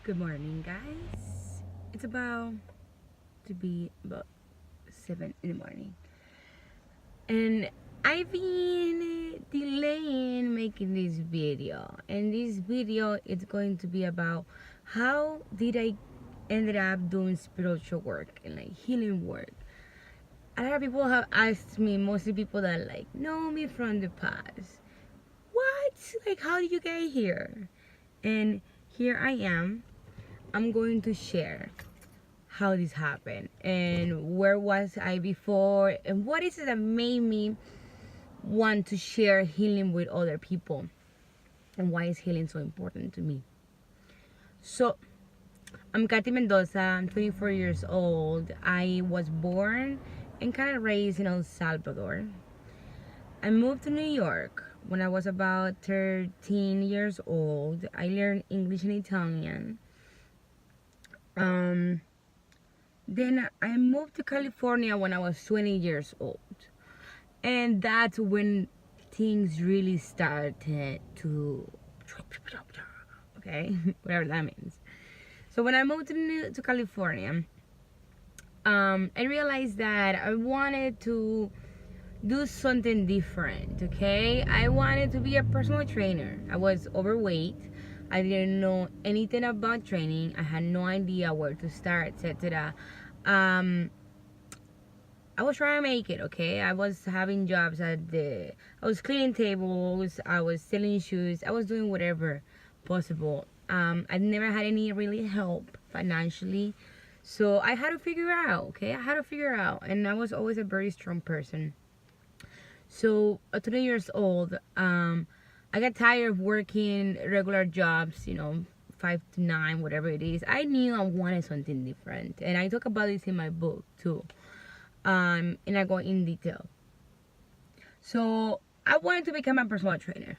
Good morning, guys. It's about to be about 7 in the morning, and I've been delaying making this video. And this video is going to be about how did I ended up doing spiritual work and like healing work. A lot of people have asked me, mostly people that like know me from the past, what? Like, how did you get here? And here I am. I'm going to share how this happened and where was I before and what is it that made me want to share healing with other people and why is healing so important to me. So I'm Katy Mendoza. I'm 24 years old. I was born and kind of raised in El Salvador. I moved to New York when I was about 13 years old. I learned English and Italian. Then I moved to California when I was 20 years old. And that's when things really started to, okay, whatever that means. So when I moved to California, I realized that I wanted to do something different, okay? I wanted to be a personal trainer. I was overweight. I didn't know anything about training. I had no idea where to start, etc. I was trying to make it, okay? I was having jobs I was cleaning tables, I was selling shoes, I was doing whatever possible. I never had any really help financially. So I had to figure out, okay? I had to figure out. And I was always a very strong person. So at 20 years old, I got tired of working regular jobs, 5 to 9, whatever it is. I knew I wanted something different. And I talk about this in my book too. And I go in detail. So I wanted to become a personal trainer.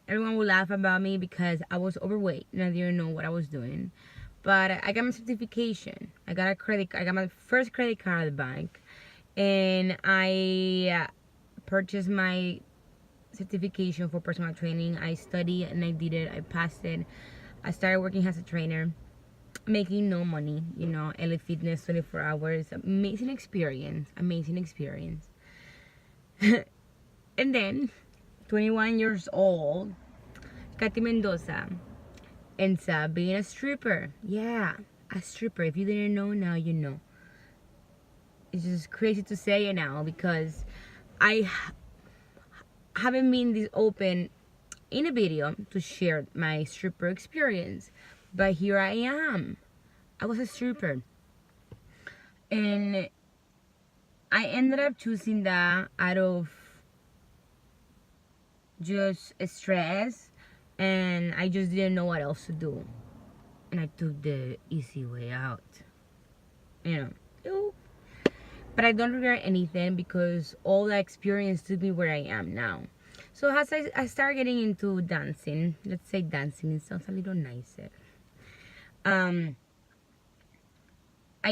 Everyone would laugh about me because I was overweight and I didn't know what I was doing. But I got my certification. I got my first credit card at the bank. And I purchased my certification for personal training. I studied and I did it. I passed it. I started working as a trainer, making no money, LA Fitness 24 hours. Amazing experience. And then 21 years old, Katy Mendoza ends up being a stripper. Yeah, a stripper. If you didn't know, now you know. It's just crazy to say it now because I haven't been this open in a video to share my stripper experience, but here I am. I was a stripper, and I ended up choosing that out of just stress, and I just didn't know what else to do, and I took the easy way out, But I don't regret anything because all that experience took me where I am now. So as I started getting into dancing, let's say dancing, it sounds a little nicer. I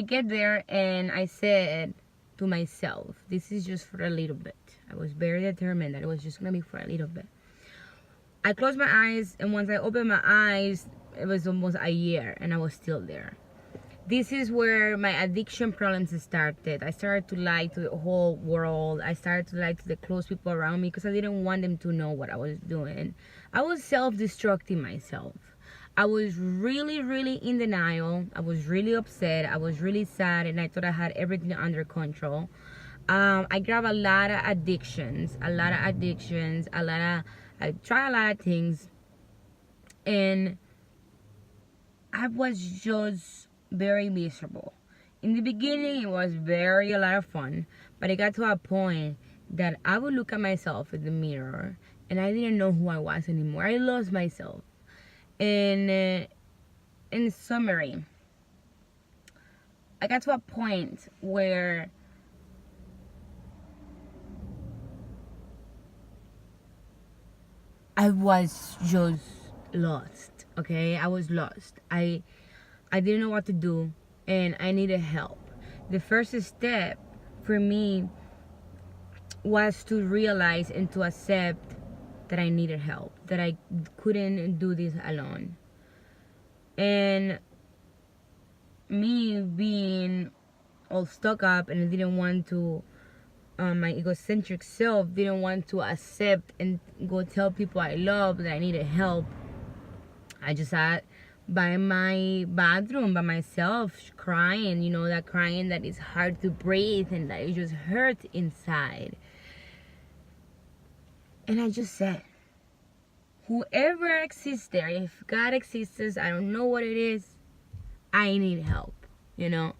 get there and I said to myself, this is just for a little bit. I was very determined that it was just going to be for a little bit. I closed my eyes, and once I opened my eyes, it was almost a year and I was still there. This is where my addiction problems started. I started to lie to the whole world. I started to lie to the close people around me because I didn't want them to know what I was doing. I was self-destructing myself. I was really, really in denial. I was really upset. I was really sad, and I thought I had everything under control. I grabbed a lot of addictions. I tried a lot of things, and I was just very miserable. In the beginning, it was a lot of fun, but it got to a point that I would look at myself in the mirror and I didn't know who I was anymore. I lost myself. And in summary, I got to a point where I was just lost, okay? I was lost. I didn't know what to do, and I needed help. The first step for me was to realize and to accept that I needed help, that I couldn't do this alone. And me being all stuck up and didn't want to, my egocentric self didn't want to accept and go tell people I love that I needed help. I just sat by my bathroom by myself crying, that crying that is hard to breathe and that it just hurts inside. And I just said, whoever exists there, if God exists, I don't know what it is, I need help, And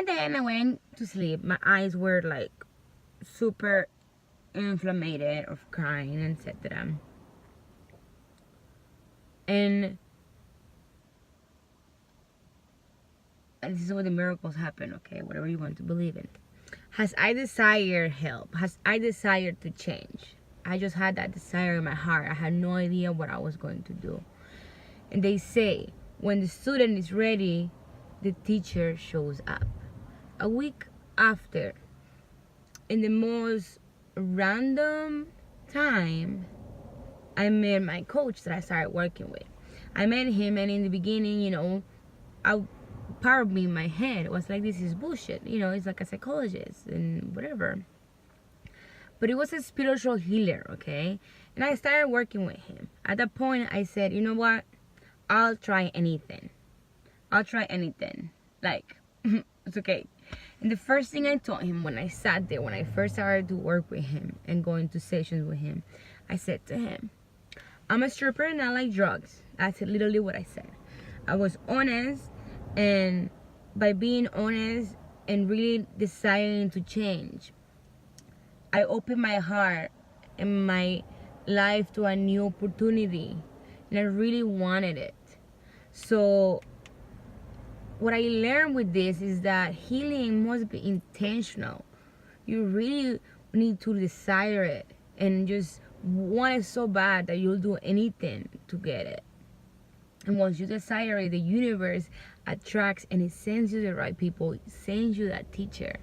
then I went to sleep. My eyes were like super inflamed of crying, etc. And this is where the miracles happen, okay? Whatever you want to believe in. Has I desired help? Has I desired to change? I just had that desire in my heart. I had no idea what I was going to do. And they say, when the student is ready, the teacher shows up. A week after, in the most random time, I met my coach that I started working with. I met him, and in the beginning, part of me in my head was like, this is bullshit. It's like a psychologist and whatever. But it was a spiritual healer, okay? And I started working with him. At that point, I said, you know what? I'll try anything. Like, it's okay. And the first thing I told him when I sat there, when I first started to work with him and going to sessions with him, I said to him, I'm a stripper and I like drugs. That's literally what I said. I was honest, and by being honest and really deciding to change, I opened my heart and my life to a new opportunity, and I really wanted it. So what I learned with this is that healing must be intentional. You really need to desire it and just want it so bad that you'll do anything to get it. And once you desire it, the universe attracts and it sends you the right people. It sends you that teacher.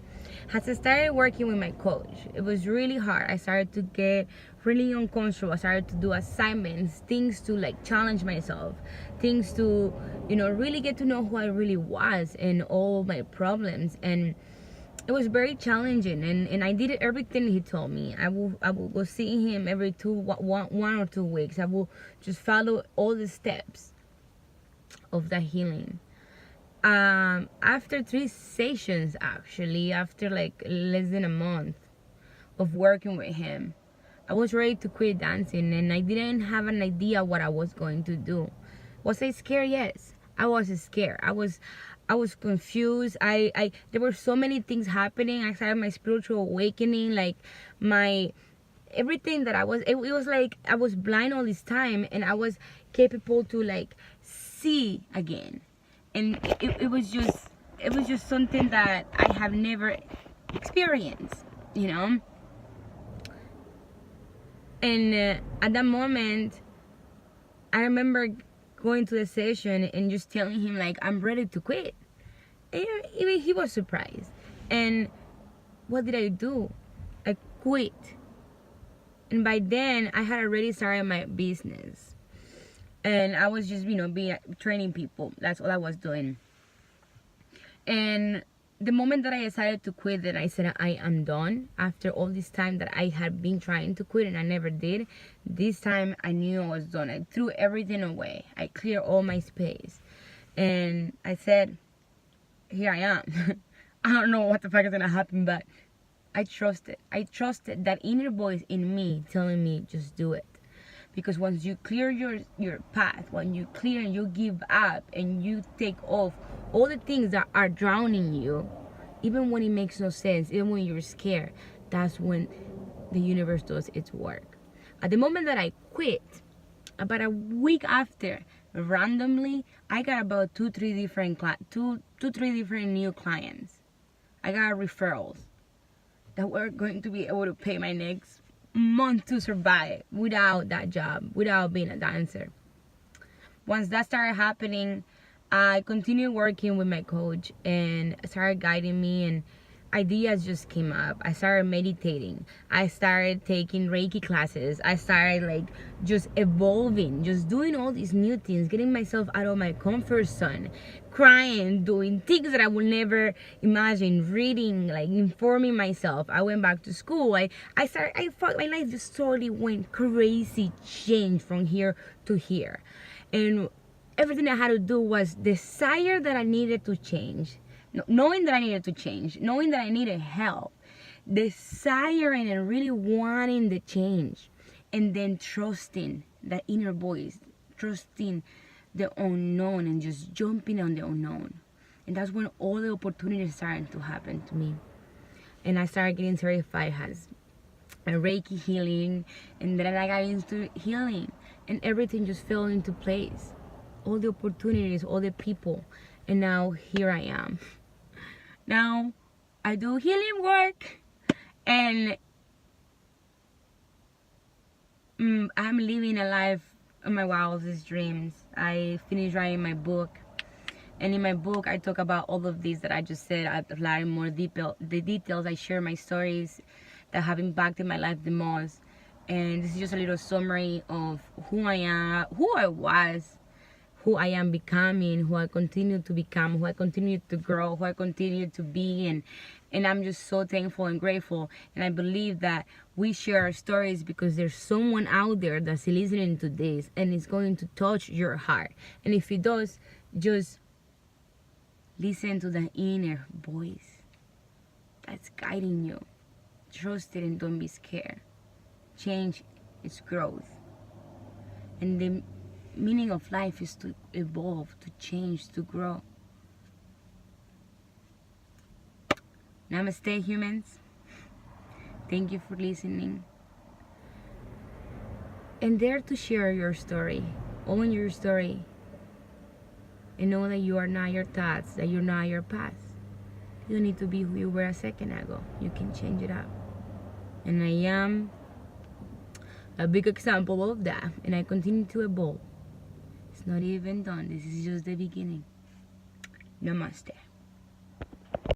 As I started working with my coach, it was really hard. I started to get really uncomfortable. I started to do assignments, things to like challenge myself, things to, really get to know who I really was and all my problems. And it was very challenging, and I did everything he told me. I will go see him every 1 or 2 weeks. I will just follow all the steps of the healing. After 3 sessions, actually, after like less than a month of working with him, I was ready to quit dancing, and I didn't have an idea what I was going to do. Was I scared? Yes, I was scared. I was confused. There were so many things happening. I started my spiritual awakening, like my everything that I was. It was like I was blind all this time, and I was capable to like see again. And it was just something that I have never experienced, And at that moment, I remember going to the session and just telling him like, I'm ready to quit. And even he was surprised. And what did I do? I quit. And by then, I had already started my business. And I was just, training people. That's all I was doing. And the moment that I decided to quit, that I said I am done, after all this time that I had been trying to quit and I never did, this time I knew I was done. I threw everything away. I cleared all my space. And I said, here I am. I don't know what the fuck is going to happen, but I trusted. I trusted that inner voice in me telling me, just do it. Because once you clear your path, when you clear and you give up and you take off all the things that are drowning you, even when it makes no sense, even when you're scared, that's when the universe does its work. At the moment that I quit, about a week after, randomly, I got about two, three different new clients. I got referrals that were going to be able to pay my next month to survive without that job, without being a dancer. Once that started happening, I continued working with my coach and started guiding me, and ideas just came up. I started meditating. I started taking Reiki classes. I started like just evolving, just doing all these new things, getting myself out of my comfort zone, crying, doing things that I would never imagine, reading, like informing myself. I went back to school. I thought my life just totally went crazy, change from here to here. And everything I had to do was desire that I needed to change, knowing that I needed to change, knowing that I needed help, desiring and really wanting the change, and then trusting that inner voice, trusting the unknown and just jumping on the unknown. And that's when all the opportunities started to happen to me. And I started getting certified as a Reiki healing, and then I got into healing, and everything just fell into place. All the opportunities, all the people, and now here I am. Now I do healing work, and I'm living a life of my wildest dreams. I finished writing my book, and in my book I talk about all of these that I just said. I apply more the details. I share my stories that have impacted my life the most, and this is just a little summary of who I am, who I was, who I am becoming, who I continue to become, who I continue to grow, who I continue to be. And I'm just so thankful and grateful. And I believe that we share our stories because there's someone out there that's listening to this, and it's going to touch your heart. And if it does, just listen to the inner voice that's guiding you. Trust it and don't be scared. Change is growth. And the meaning of life is to evolve, to change, to grow. Namaste, humans. Thank you for listening. And dare to share your story. Own your story. And know that you are not your thoughts, that you're not your past. You don't need to be who you were a second ago. You can change it up. And I am a big example of that. And I continue to evolve. It's not even done. This is just the beginning. Namaste.